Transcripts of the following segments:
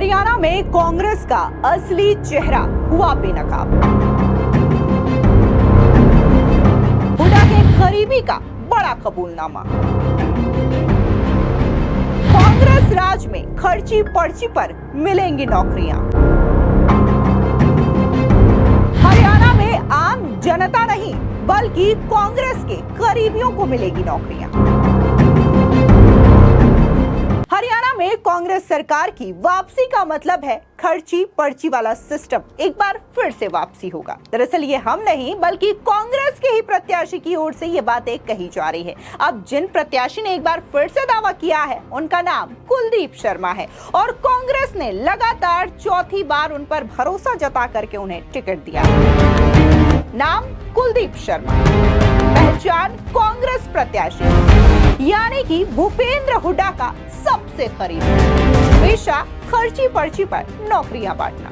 हरियाणा में कांग्रेस का असली चेहरा हुआ बेनकाब। हुड्डा के करीबी का बड़ा कबूलनामा। कांग्रेस राज में खर्ची पर्ची पर मिलेंगी नौकरियां। हरियाणा में आम जनता नहीं बल्कि कांग्रेस के करीबियों को मिलेगी नौकरियां। हरियाणा में कांग्रेस सरकार की वापसी का मतलब है खर्ची पर्ची वाला सिस्टम एक बार फिर से वापसी होगा। दरअसल ये हम नहीं बल्कि कांग्रेस के ही प्रत्याशी की ओर से ये बातें कही जा रही है। अब जिन प्रत्याशी ने एक बार फिर से दावा किया है उनका नाम कुलदीप शर्मा है और कांग्रेस ने लगातार चौथी बार उन पर भरोसा जता करके उन्हें टिकट दिया। नाम कुलदीप शर्मा, पहचान कांग्रेस प्रत्याशी यानी कि भूपेंद्र हुड्डा का सबसे करीब, पेशा खर्ची पर्ची पर नौकरियां बांटना।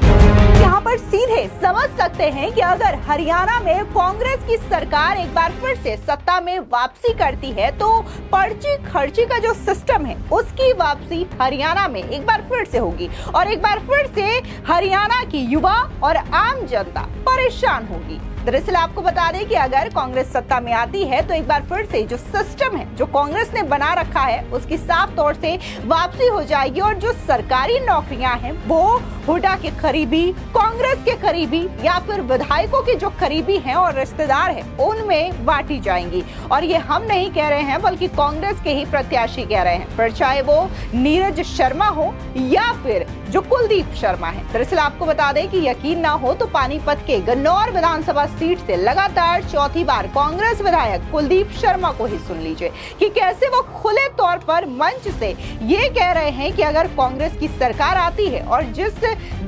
यहाँ पर सीधे समझ सकते हैं कि अगर हरियाणा में कांग्रेस की सरकार एक बार फिर से सत्ता में वापसी करती है तो पर्ची खर्ची का जो सिस्टम है उसकी वापसी हरियाणा में एक बार फिर से होगी और एक बार फिर से हरियाणा की युवा और आम जनता परेशान होगी। दरअसल आपको बता दें कि अगर कांग्रेस सत्ता में आती है तो एक बार फिर से जो सिस्टम है जो कांग्रेस ने बना रखा है उसकी साफ तौर से वापसी हो जाएगी और जो सरकारी नौकरियां हैं वो हुड्डा के करीबी, कांग्रेस के करीबी या फिर विधायकों के जो करीबी हैं और रिश्तेदार हैं उनमें बांटी जाएंगी। और ये हम नहीं कह रहे हैं बल्कि कांग्रेस के ही प्रत्याशी कह रहे हैं, फिर चाहे वो नीरज शर्मा हो या फिर जो कुलदीप शर्मा है। दरअसल आपको बता दें कि यकीन ना हो तो पानीपत के गन्नौर विधानसभा सीट से लगातार चौथी बार कांग्रेस विधायक कुलदीप शर्मा को ही सुन लीजिए कि कैसे वो खुले तौर पर मंच से ये कह रहे हैं कि अगर कांग्रेस की सरकार आती है और जिस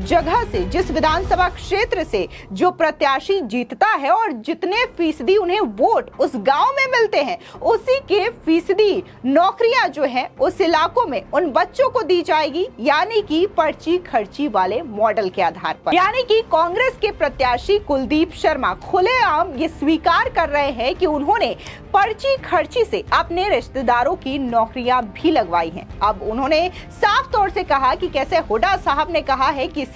जगह से, जिस विधानसभा क्षेत्र से जो प्रत्याशी जीतता है और जितने फीसदी उन्हें वोट उस गांव में मिलते हैं उसी के फीसदी नौकरियां जो है उस इलाकों में उन बच्चों को दी जाएगी, यानी कि पर्ची खर्ची वाले मॉडल के आधार पर। यानी कि कांग्रेस के प्रत्याशी कुलदीप शर्मा खुलेआम ये स्वीकार कर रहे हैं कि उन्होंने पर्ची खर्ची से अपने रिश्तेदारों की नौकरियां भी लगवाई हैं। अब उन्होंने साफ तौर से कहा कि कैसे हुड्डा साहब ने कहा है किसी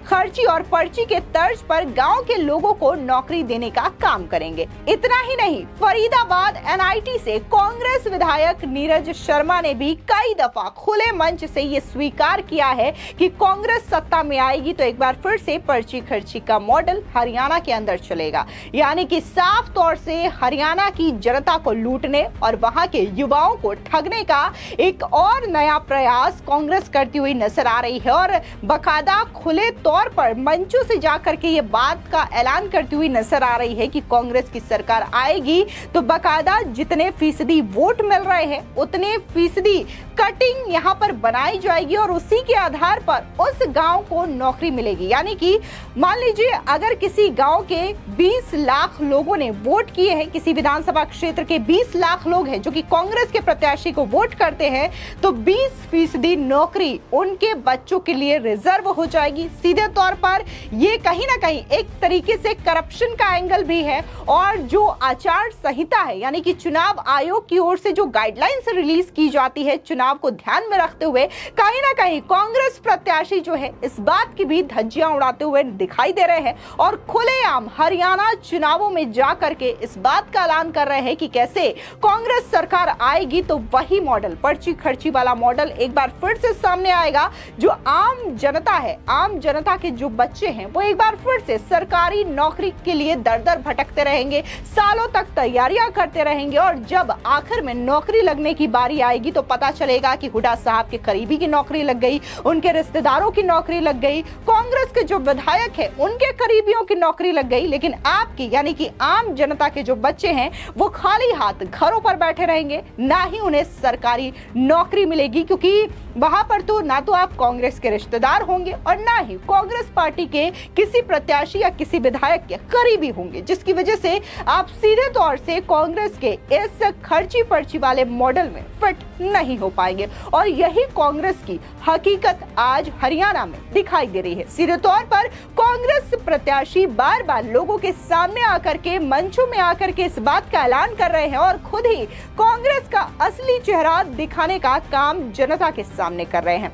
खर्ची और पर्ची के तर्ज पर गांव के लोगों को नौकरी देने का काम करेंगे। इतना ही नहीं, फरीदाबाद एनआईटी से कांग्रेस विधायक नीरज शर्मा ने भी कई दफा खुले मंच से ये स्वीकार किया है कि कांग्रेस सत्ता में आएगी तो एक बार फिर से पर्ची खर्ची का मॉडल हरियाणा के अंदर चलेगा। यानी कि साफ तौर से हरियाणा की जनता को लूटने और वहां के युवाओं को ठगने का एक और नया प्रयास कांग्रेस करती हुई नजर आ रही है और बकायदा खुले तौर पर मंचों से जाकर के ये बात का ऐलान करती हुई नजर आ रही है कि कांग्रेस की सरकार आएगी तो बकायदा जितने फीसदी वोट मिल रहे हैं उतने फीसदी कटिंग यहाँ पर बनाई जाएगी और उसी के आधार पर उस गांव को नौकरी मिलेगी। यानी कि मान लीजिए अगर किसी गांव के 20 लाख लोगों ने वोट किए हैं, किसी विधानसभा क्षेत्र के 20 लाख लोग हैं जो कि कांग्रेस के प्रत्याशी को वोट करते हैं तो 20% नौकरी उनके बच्चों के लिए रिजर्व हो जाएगी। सीधे तौर पर ये कहीं ना कहीं एक तरीके से करप्शन का एंगल भी है और जो आचार संहिता है यानी कि चुनाव आयोग की ओर से जो गाइडलाइंस रिलीज की जाती है चुनाव को ध्यान में रखते हुए कहीं ना कहीं कांग्रेस प्रत्याशी जो है इस बात की भी धज्जियां उड़ाते हुए दिखाई दे रहे हैं और खुलेआम हरियाणा चुनावों में जाकर के इस बात का ऐलान कर रहे हैं कि कैसे कांग्रेस सरकार आएगी तो वही मॉडल, पर्ची खर्ची वाला मॉडल एक बार फिर से सामने आएगा। जो आम जनता है, आम जनता के जो बच्चे हैं वो एक बार फिर से सरकारी नौकरी के लिए दर दर भटकते रहेंगे, सालों तक तैयारियां करते रहेंगे और जब आखिर में नौकरी लगने की बारी आएगी तो पता चलेगा कि हुड्डा साहब के करीबी की नौकरी लग गई, उनके रिश्तेदारों की नौकरी लग गई, कांग्रेस के जो विधायक है उनके करीबियों की नौकरी लग गई, लेकिन आपकी यानी कि आम जनता के जो बच्चे हैं वो खाली हाथ घरों पर बैठे रहेंगे, ना ही उन्हें सरकारी नौकरी मिलेगी क्योंकि वहां पर तो ना तो आप कांग्रेस के रिश्तेदार होंगे और ना ही कांग्रेस पार्टी के किसी प्रत्याशी या किसी विधायक के करीबी होंगे, जिसकी वजह से आप सीधे तौर से कांग्रेस के इस खर्ची पर्ची वाले मॉडल में फिट नहीं हो पाएंगे और यही कांग्रेस की हकीकत आज हरियाणा में दिखाई दे रही है। सीधे तौर पर कांग्रेस प्रत्याशी बार बार लोगों के सामने आकर के, मंचों में आकर के इस बात का ऐलान कर रहे हैं और खुद ही कांग्रेस का असली चेहरा दिखाने का काम जनता के सामने कर रहे हैं।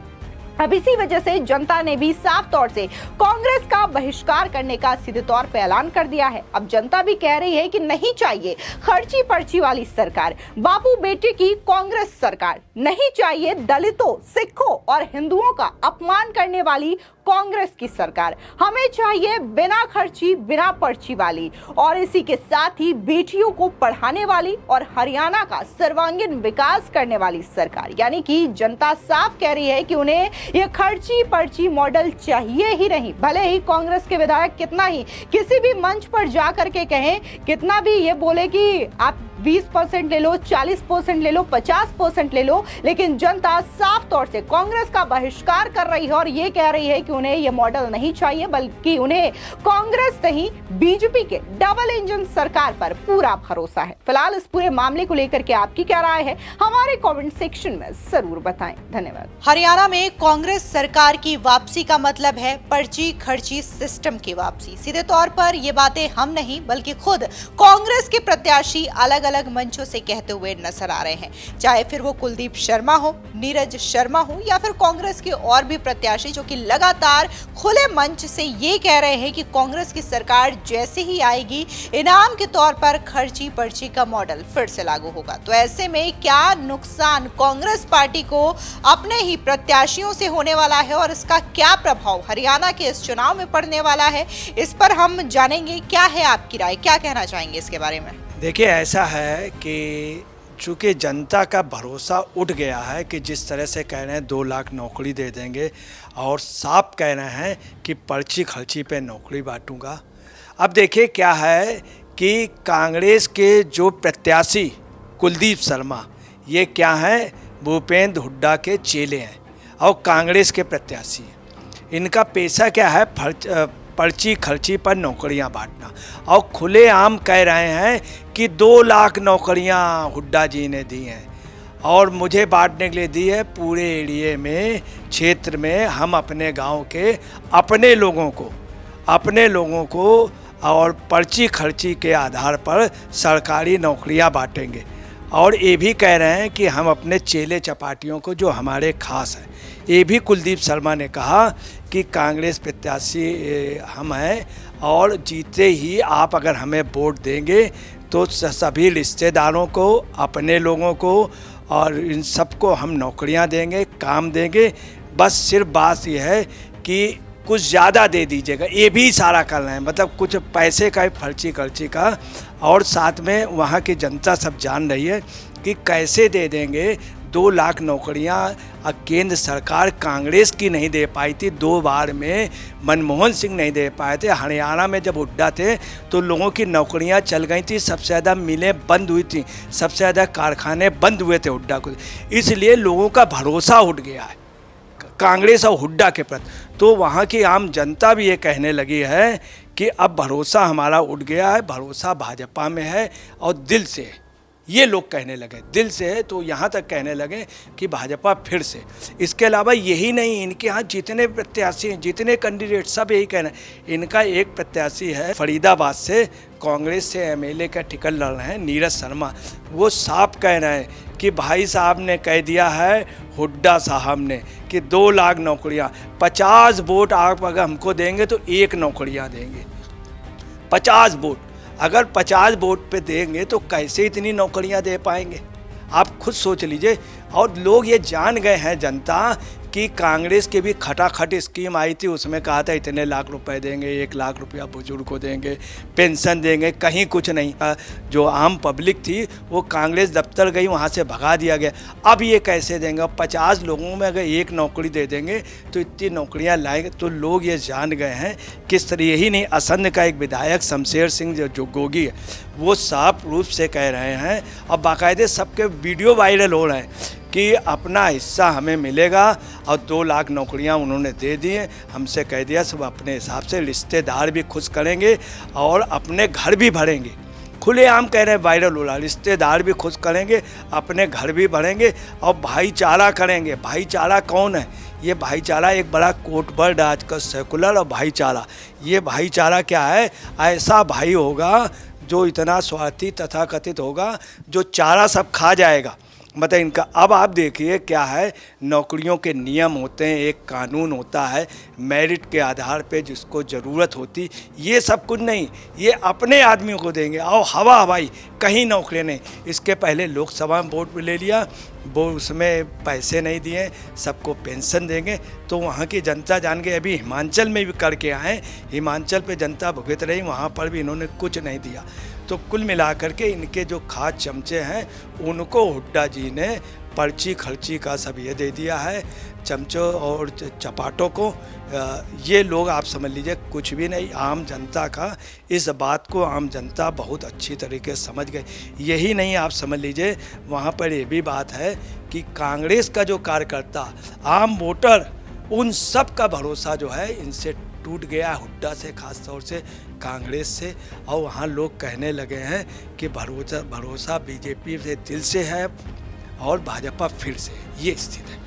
अब इसी वजह से जनता ने भी साफ तौर से कांग्रेस का बहिष्कार करने का सीधे तौर पे ऐलान कर दिया है। अब जनता भी कह रही है कि नहीं चाहिए खर्ची पर्ची वाली सरकार, बापू बेटे की कांग्रेस सरकार, नहीं चाहिए दलितों, सिखों और हिंदुओं का अपमान करने वाली कांग्रेस की सरकार, हमें चाहिए बिना खर्ची बिना पर्ची वाली और इसी के साथ ही बेटियों को पढ़ाने वाली और हरियाणा का सर्वांगीण विकास करने वाली सरकार। यानी कि जनता साफ कह रही है कि उन्हें ये खर्ची पर्ची मॉडल चाहिए ही नहीं। भले ही कांग्रेस के विधायक कितना ही किसी भी मंच पर जाकर के कहें, कितना भी ये बोले कि आप 20% ले लो, 40% ले लो, 50% ले लो, लेकिन जनता साफ तौर से कांग्रेस का बहिष्कार कर रही है और ये कह रही है कि उन्हें ये मॉडल नहीं चाहिए, बल्कि उन्हें कांग्रेस नहीं बीजेपी के डबल इंजन सरकार पर पूरा भरोसा है। फिलहाल इस पूरे मामले को लेकर के आपकी क्या राय है, हमारे कमेंट सेक्शन में जरूर बताएं। धन्यवाद। हरियाणा में कांग्रेस सरकार की वापसी का मतलब है पर्ची खर्ची सिस्टम की वापसी। सीधे तौर पर ये बातें हम नहीं बल्कि खुद कांग्रेस के प्रत्याशी अलग अलग मंचों से कहते हुए नजर आ रहे हैं, चाहे फिर वो कुलदीप शर्मा हो, नीरज शर्मा हो या फिर कांग्रेस के और भी प्रत्याशी जो कि लगातार खुले मंच से ये कह रहे हैं कि कांग्रेस की सरकार जैसे ही आएगी इनाम के तौर पर खर्ची पर्ची का मॉडल फिर से लागू होगा। तो ऐसे में क्या नुकसान कांग्रेस पार्टी को अपने ही प्रत्याशियों से होने वाला है और इसका क्या प्रभाव हरियाणा के इस चुनाव में पड़ने वाला है, इस पर हम जानेंगे। क्या है आपकी राय, क्या कहना चाहेंगे इसके बारे में? देखिए, ऐसा है कि चूँकि जनता का भरोसा उठ गया है कि जिस तरह से कह रहे हैं 2 लाख नौकरी दे देंगे और साफ कह रहे हैं कि पर्ची खर्ची पे नौकरी बांटूंगा। अब देखिए क्या है कि कांग्रेस के जो प्रत्याशी कुलदीप शर्मा, ये क्या हैं, भूपेंद्र हुड्डा के चेले हैं और कांग्रेस के प्रत्याशी हैं। इनका पेशा क्या है, पर्ची खर्ची पर नौकरियां बांटना और खुलेआम कह रहे हैं कि 2 लाख नौकरियां हुड्डा जी ने दी हैं और मुझे बांटने के लिए दी है। पूरे एरिया में, क्षेत्र में हम अपने गांव के अपने लोगों को और पर्ची खर्ची के आधार पर सरकारी नौकरियां बांटेंगे। और ये भी कह रहे हैं कि हम अपने चेले चपाटियों को जो हमारे खास हैं, ये भी कुलदीप शर्मा ने कहा कि कांग्रेस प्रत्याशी हम हैं और जीते ही आप अगर हमें वोट देंगे तो सभी रिश्तेदारों को, अपने लोगों को और इन सबको हम नौकरियां देंगे, काम देंगे। बस सिर्फ बात यह है कि कुछ ज़्यादा दे दीजिएगा, ये भी इशारा कर रहे हैं, मतलब कुछ पैसे का, पर्ची खर्ची का। और साथ में वहाँ की जनता सब जान रही है कि कैसे दे देंगे 2 लाख नौकरियां। केंद्र सरकार कांग्रेस की नहीं दे पाई थी, 2 बार में मनमोहन सिंह नहीं दे पाए थे। हरियाणा में जब हुड्डा थे तो लोगों की नौकरियां चल गई थी, सबसे ज़्यादा मिलें बंद हुई थी, सबसे ज़्यादा कारखाने बंद हुए थे हुड्डा को। इसलिए लोगों का भरोसा उठ गया है कांग्रेस और हुड्डा के प्रति। तो वहाँ की आम जनता भी ये कहने लगी है कि अब भरोसा हमारा उठ गया है, भरोसा भाजपा में है और दिल से है। ये लोग कहने लगे, दिल से है, तो यहाँ तक कहने लगे कि भाजपा फिर से। इसके अलावा यही नहीं, इनके यहाँ जितने प्रत्याशी हैं, जितने कैंडिडेट, सब यही कहना है। इनका एक प्रत्याशी है फरीदाबाद से, कांग्रेस से एमएलए का टिकट लड़ रहे हैं, नीरज शर्मा। वो साफ कह रहे हैं कि भाई साहब ने कह दिया है, हुड्डा साहब ने, कि 2 लाख नौकरियाँ, 50 वोट आप अगर हमको देंगे तो 1 नौकरियाँ देंगे। 50 वोट, अगर 50 वोट पे देंगे तो कैसे इतनी नौकरियां दे पाएंगे, आप खुद सोच लीजिए। और लोग ये जान गए हैं, जनता, कि कांग्रेस की भी खटाखट स्कीम आई थी, उसमें कहा था इतने लाख रुपए देंगे, 1 लाख रुपया बुजुर्ग को देंगे, पेंशन देंगे, कहीं कुछ नहीं। जो आम पब्लिक थी वो कांग्रेस दफ्तर गई, वहाँ से भगा दिया गया। अब ये कैसे देंगे? 50 लोगों में अगर 1 नौकरी दे देंगे तो इतनी नौकरियाँ लाएंगे। तो लोग ये जान गए हैं किस तरह। यही नहीं, असंध का एक विधायक शमशेर सिंह जो गोगी है, वो साफ रूप से कह रहे हैं और बाकायदे सबके वीडियो वायरल हो रहे हैं कि अपना हिस्सा हमें मिलेगा। और 2 लाख नौकरियां उन्होंने दे दी हैं, हमसे कह दिया सब अपने हिसाब से, रिश्तेदार भी खुश करेंगे और अपने घर भी भरेंगे। खुलेआम कह रहे हैं, वायरल हो रहा, रिश्तेदार भी खुश करेंगे, अपने घर भी भरेंगे और भाईचारा करेंगे। भाईचारा कौन है? ये भाईचारा एक बड़ा कोट वर्ड आज का, सेकुलर और भाईचारा। ये भाईचारा क्या है? ऐसा भाई होगा जो इतना स्वार्थी तथाकथित होगा, जो चारा सब खा जाएगा मतलब इनका अब आप देखिए क्या है, नौकरियों के नियम होते हैं, एक कानून होता है, मेरिट के आधार पे जिसको ज़रूरत होती, ये सब कुछ नहीं, ये अपने आदमियों को देंगे और हवा हवाई कहीं नौकरी नहीं। इसके पहले लोकसभा में वोट ले लिया, वो उसमें पैसे नहीं दिए, सबको पेंशन देंगे, तो वहाँ की जनता जान गई। अभी हिमाचल में भी करके आए, हिमाचल पे जनता भुगत रही, वहाँ पर भी इन्होंने कुछ नहीं दिया। तो कुल मिलाकर के इनके जो खास चमचे हैं उनको हुड्डा जी ने पर्ची खर्ची का सब ये दे दिया है, चमचों और चपाटों को। ये लोग आप समझ लीजिए कुछ भी नहीं। आम जनता का इस बात को आम जनता बहुत अच्छी तरीके से समझ गए। यही नहीं, आप समझ लीजिए वहाँ पर ये भी बात है कि कांग्रेस का जो कार्यकर्ता, आम वोटर, उन सब का भरोसा जो है इनसे टूट गया, हुड्डा से, खास तौर से कांग्रेस से। और वहाँ लोग कहने लगे हैं कि भरोसा बीजेपी से दिल से है और भाजपा फिर से, ये स्थिति है।